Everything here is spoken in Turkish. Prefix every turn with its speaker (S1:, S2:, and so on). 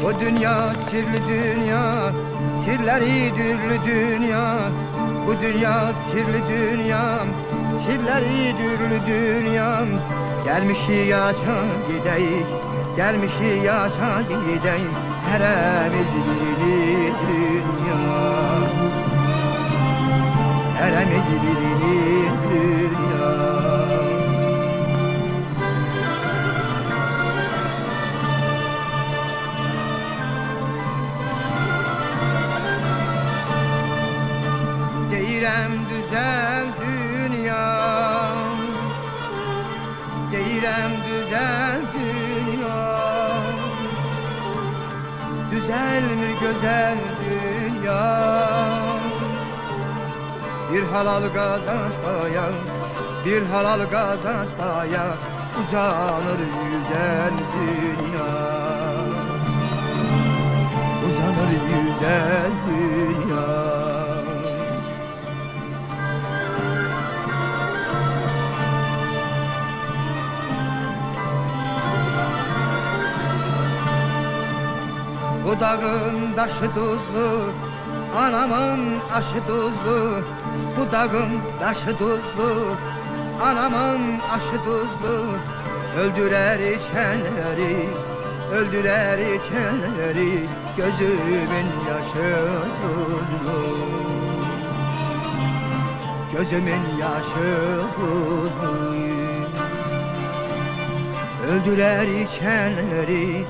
S1: Bu dünya sirli dünya, sirleri dürlü dünya. Bu dünya sirli dünya, sirleri dürlü dünya. Gelmişi yaşa gideyik, gelmişi yaşa gideyik. Heremiz bir dünya, heremiz bir dünya. Deyirəm düzel dünya, deyirəm düzel dünya. Düzelmir güzel dünya. Bir halal kazanç paya, bir halal kazanç paya uzanır güzel dünya, uzanır güzel dünya. Bu dağın taşı tuzlu, anamın aşı tuzlu. Bu dağın taşı tuzlu, anamın aşı tuzlu. Öldürer içenleri, öldürer içenleri. Gözümün yaşı tuzlu, gözümün yaşı tuzlu. Öldürer içenleri,